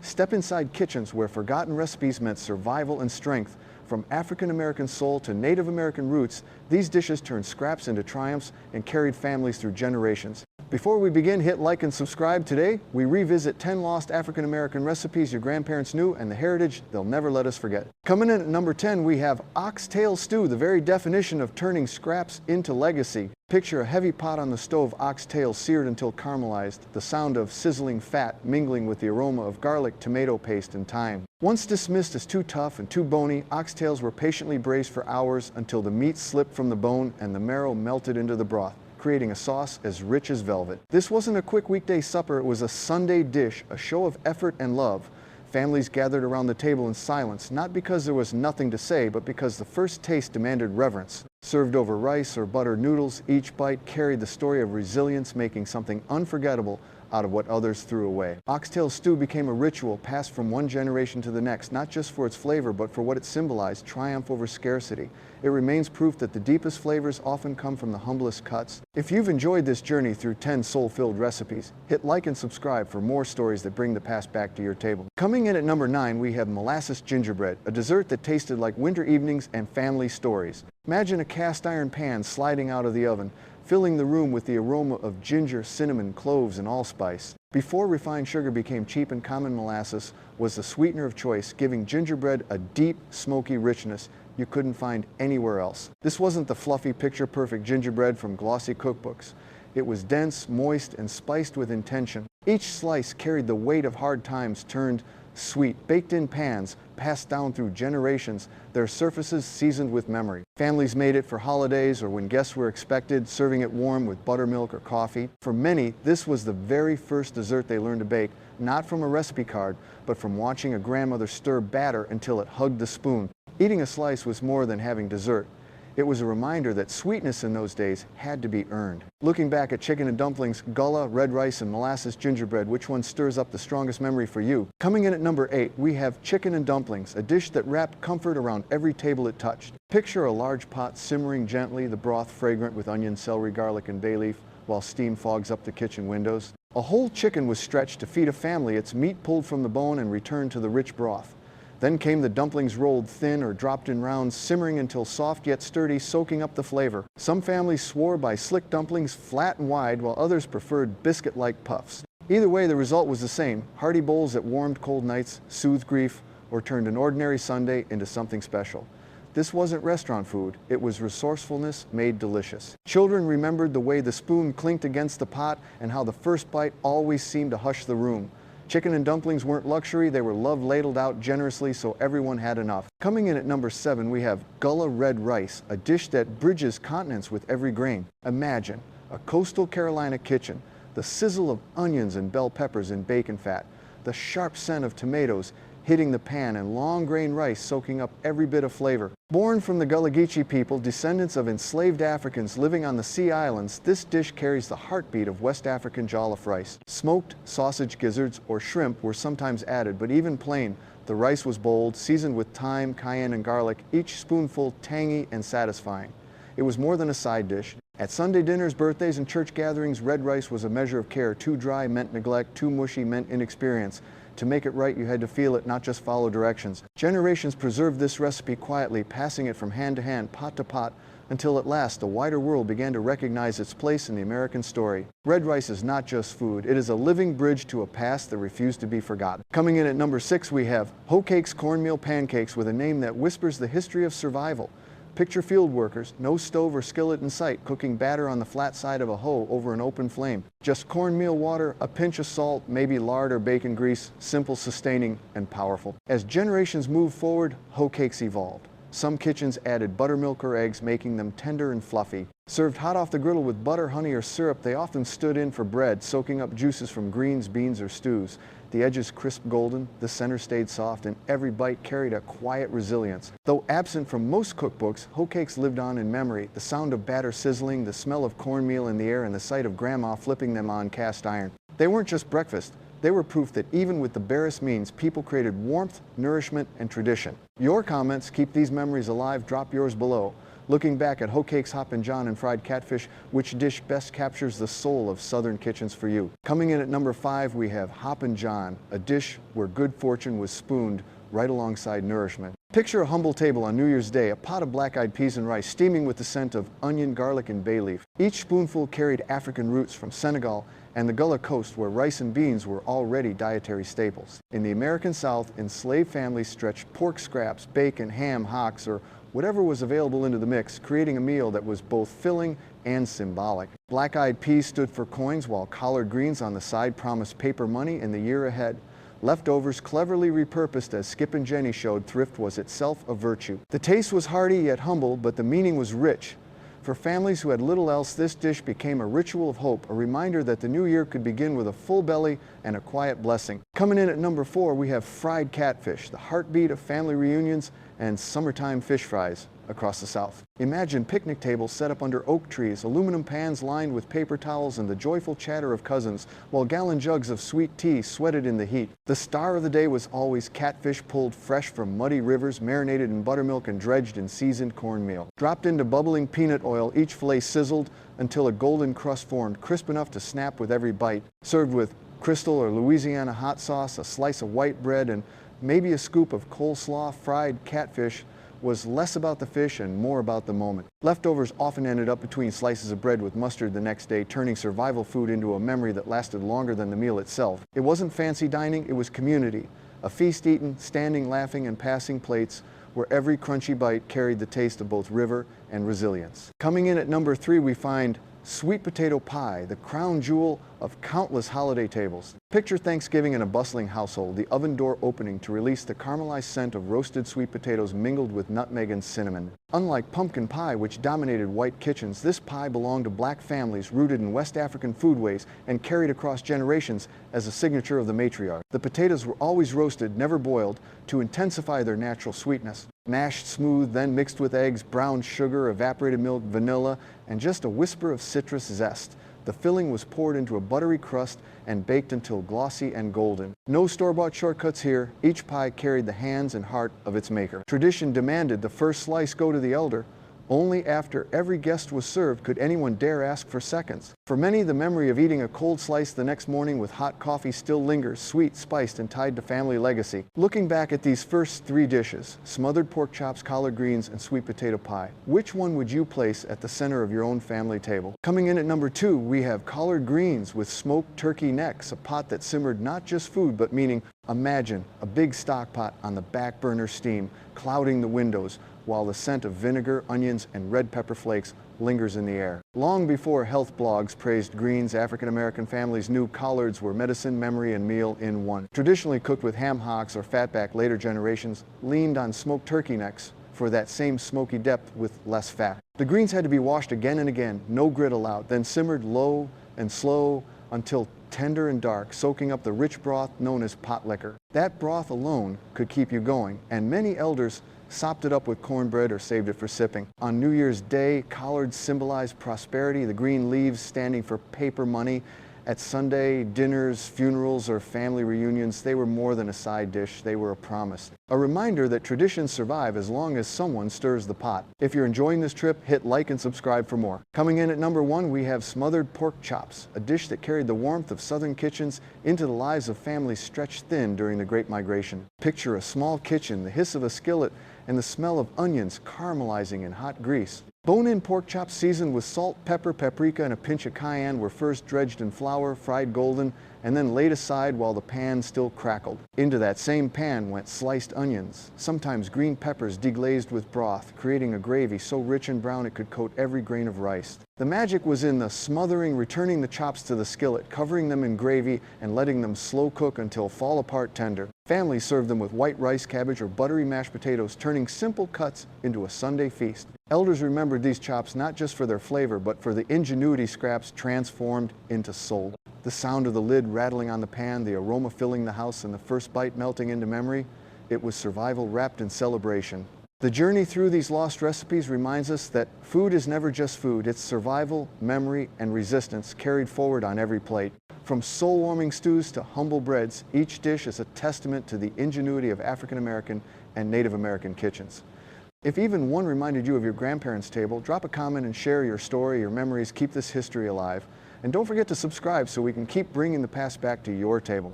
Step inside kitchens where forgotten recipes meant survival and strength. From African American soul to Native American roots, these dishes turned scraps into triumphs and carried families through generations. Before we begin, hit like and subscribe. Today, we revisit 10 lost African American recipes your grandparents knew and the heritage they'll never let us forget. Coming in at number 10, we have oxtail stew, the very definition of turning scraps into legacy. Picture a heavy pot on the stove, oxtail seared until caramelized, the sound of sizzling fat mingling with the aroma of garlic, tomato paste, and thyme. Once dismissed as too tough and too bony, oxtails were patiently braised for hours until the meat slipped from the bone and the marrow melted into the broth, creating a sauce as rich as velvet. This wasn't a quick weekday supper, it was a Sunday dish, a show of effort and love. Families gathered around the table in silence, not because there was nothing to say, but because the first taste demanded reverence. Served over rice or buttered noodles, each bite carried the story of resilience, making something unforgettable out of what others threw away. Oxtail stew became a ritual passed from one generation to the next, not just for its flavor, but for what it symbolized, triumph over scarcity. It remains proof that the deepest flavors often come from the humblest cuts. If you've enjoyed this journey through 10 soul-filled recipes, hit like and subscribe for more stories that bring the past back to your table. Coming in at number 9, we have molasses gingerbread, a dessert that tasted like winter evenings and family stories. Imagine a cast iron pan sliding out of the oven, filling the room with the aroma of ginger, cinnamon, cloves, and allspice. Before refined sugar became cheap and common, molasses was the sweetener of choice, giving gingerbread a deep, smoky richness you couldn't find anywhere else. This wasn't the fluffy, picture-perfect gingerbread from glossy cookbooks. It was dense, moist, and spiced with intention. Each slice carried the weight of hard times turned sweet, baked in pans, passed down through generations, their surfaces seasoned with memory. Families made it for holidays or when guests were expected, serving it warm with buttermilk or coffee. For many, this was the very first dessert they learned to bake, not from a recipe card, but from watching a grandmother stir batter until it hugged the spoon. Eating a slice was more than having dessert. It was a reminder that sweetness in those days had to be earned. Looking back at chicken and dumplings, gullah, red rice, and molasses gingerbread, which one stirs up the strongest memory for you? Coming in at number 8, we have chicken and dumplings, a dish that wrapped comfort around every table it touched. Picture a large pot simmering gently, the broth fragrant with onion, celery, garlic, and bay leaf, while steam fogs up the kitchen windows. A whole chicken was stretched to feed a family, its meat pulled from the bone and returned to the rich broth. Then came the dumplings rolled thin or dropped in rounds, simmering until soft yet sturdy, soaking up the flavor. Some families swore by slick dumplings flat and wide, while others preferred biscuit-like puffs. Either way, the result was the same: hearty bowls that warmed cold nights, soothed grief, or turned an ordinary Sunday into something special. This wasn't restaurant food, it was resourcefulness made delicious. Children remembered the way the spoon clinked against the pot and how the first bite always seemed to hush the room. Chicken and dumplings weren't luxury, they were love ladled out generously so everyone had enough. Coming in at number 7, we have gullah red rice, a dish that bridges continents with every grain. Imagine a coastal Carolina kitchen, the sizzle of onions and bell peppers in bacon fat, the sharp scent of tomatoes hitting the pan, and long grain rice soaking up every bit of flavor. Born from the Gullah Geechee people, descendants of enslaved Africans living on the Sea Islands, this dish carries the heartbeat of West African jollof rice. Smoked sausage gizzards or shrimp were sometimes added, but even plain, the rice was bold, seasoned with thyme, cayenne, and garlic, each spoonful tangy and satisfying. It was more than a side dish. At Sunday dinners, birthdays, and church gatherings, red rice was a measure of care. Too dry meant neglect, too mushy meant inexperience. To make it right, you had to feel it, not just follow directions. Generations preserved this recipe quietly, passing it from hand to hand, pot to pot, until at last the wider world began to recognize its place in the American story. Red rice is not just food, it is a living bridge to a past that refused to be forgotten. Coming in at number 6, we have hoe cakes, cornmeal pancakes, with a name that whispers the history of survival. Picture field workers, no stove or skillet in sight, cooking batter on the flat side of a hoe over an open flame. Just cornmeal water, a pinch of salt, maybe lard or bacon grease, simple, sustaining, and powerful. As generations moved forward, hoe cakes evolved. Some kitchens added buttermilk or eggs, making them tender and fluffy. Served hot off the griddle with butter, honey, or syrup, they often stood in for bread, soaking up juices from greens, beans, or stews. The edges crisp golden, the center stayed soft, and every bite carried a quiet resilience. Though absent from most cookbooks, hoe cakes lived on in memory. The sound of batter sizzling, the smell of cornmeal in the air, and the sight of Grandma flipping them on cast iron. They weren't just breakfast. They were proof that even with the barest means, people created warmth, nourishment, and tradition. Your comments keep these memories alive. Drop yours below. Looking back at hoe cakes, Hoppin John, and fried catfish, which dish best captures the soul of Southern kitchens for you? Coming in at number 5, we have Hoppin John, a dish where good fortune was spooned right alongside nourishment. Picture a humble table on New Year's Day, a pot of black-eyed peas and rice steaming with the scent of onion, garlic, and bay leaf. Each spoonful carried African roots from Senegal and the Gullah Coast, where rice and beans were already dietary staples. In the American South, enslaved families stretched pork scraps, bacon, ham, hocks, or whatever was available into the mix, creating a meal that was both filling and symbolic. Black-eyed peas stood for coins, while collard greens on the side promised paper money in the year ahead. Leftovers, cleverly repurposed as Skip and Jenny showed, thrift was itself a virtue. The taste was hearty yet humble, but the meaning was rich. For families who had little else, this dish became a ritual of hope, a reminder that the new year could begin with a full belly and a quiet blessing. Coming in at number 4, we have fried catfish, the heartbeat of family reunions and summertime fish fries across the South. Imagine picnic tables set up under oak trees, aluminum pans lined with paper towels, and the joyful chatter of cousins, while gallon jugs of sweet tea sweated in the heat. The star of the day was always catfish pulled fresh from muddy rivers, marinated in buttermilk and dredged in seasoned cornmeal. Dropped into bubbling peanut oil, each fillet sizzled until a golden crust formed, crisp enough to snap with every bite. Served with Crystal or Louisiana hot sauce, a slice of white bread, and maybe a scoop of coleslaw, fried catfish was less about the fish and more about the moment. Leftovers often ended up between slices of bread with mustard the next day, turning survival food into a memory that lasted longer than the meal itself. It wasn't fancy dining, it was community. A feast eaten, standing, laughing, and passing plates, where every crunchy bite carried the taste of both river and resilience. Coming in at number 3, we find sweet potato pie, the crown jewel of countless holiday tables. Picture Thanksgiving in a bustling household, the oven door opening to release the caramelized scent of roasted sweet potatoes mingled with nutmeg and cinnamon. Unlike pumpkin pie, which dominated white kitchens, this pie belonged to black families rooted in West African foodways and carried across generations as a signature of the matriarch. The potatoes were always roasted, never boiled, to intensify their natural sweetness. Mashed smooth, then mixed with eggs, brown sugar, evaporated milk, vanilla, and just a whisper of citrus zest. The filling was poured into a buttery crust and baked until glossy and golden. No store-bought shortcuts here. Each pie carried the hands and heart of its maker. Tradition demanded the first slice go to the elder. Only after every guest was served could anyone dare ask for seconds. For many, the memory of eating a cold slice the next morning with hot coffee still lingers, sweet, spiced, and tied to family legacy. Looking back at these first 3 dishes, smothered pork chops, collard greens, and sweet potato pie, which one would you place at the center of your own family table? Coming in at number 2, we have collard greens with smoked turkey necks, a pot that simmered not just food, but meaning. Imagine a big stock pot on the back burner steam, clouding the windows, while the scent of vinegar, onions, and red pepper flakes lingers in the air. Long before health blogs praised greens, African American families knew collards were medicine, memory, and meal in one. Traditionally cooked with ham hocks or fatback, later generations leaned on smoked turkey necks for that same smoky depth with less fat. The greens had to be washed again and again, no grit allowed, then simmered low and slow until tender and dark, soaking up the rich broth known as pot liquor. That broth alone could keep you going, and many elders sopped it up with cornbread or saved it for sipping. On New Year's Day, collards symbolized prosperity, the green leaves standing for paper money. At Sunday dinners, funerals, or family reunions, they were more than a side dish, they were a promise. A reminder that traditions survive as long as someone stirs the pot. If you're enjoying this trip, hit like and subscribe for more. Coming in at number 1, we have smothered pork chops, a dish that carried the warmth of Southern kitchens into the lives of families stretched thin during the Great Migration. Picture a small kitchen, the hiss of a skillet, and the smell of onions caramelizing in hot grease. Bone-in pork chops seasoned with salt, pepper, paprika, and a pinch of cayenne were first dredged in flour, fried golden, and then laid aside while the pan still crackled. Into that same pan went sliced onions, sometimes green peppers deglazed with broth, creating a gravy so rich and brown it could coat every grain of rice. The magic was in the smothering, returning the chops to the skillet, covering them in gravy, and letting them slow cook until fall-apart tender. Families served them with white rice, cabbage, or buttery mashed potatoes, turning simple cuts into a Sunday feast. Elders remembered these chops not just for their flavor, but for the ingenuity scraps transformed into soul. The sound of the lid rattling on the pan, the aroma filling the house, and the first bite melting into memory, it was survival wrapped in celebration. The journey through these lost recipes reminds us that food is never just food, it's survival, memory, and resistance carried forward on every plate. From soul-warming stews to humble breads, each dish is a testament to the ingenuity of African American and Native American kitchens. If even one reminded you of your grandparents' table, drop a comment and share your story, your memories. Keep this history alive. And don't forget to subscribe so we can keep bringing the past back to your table.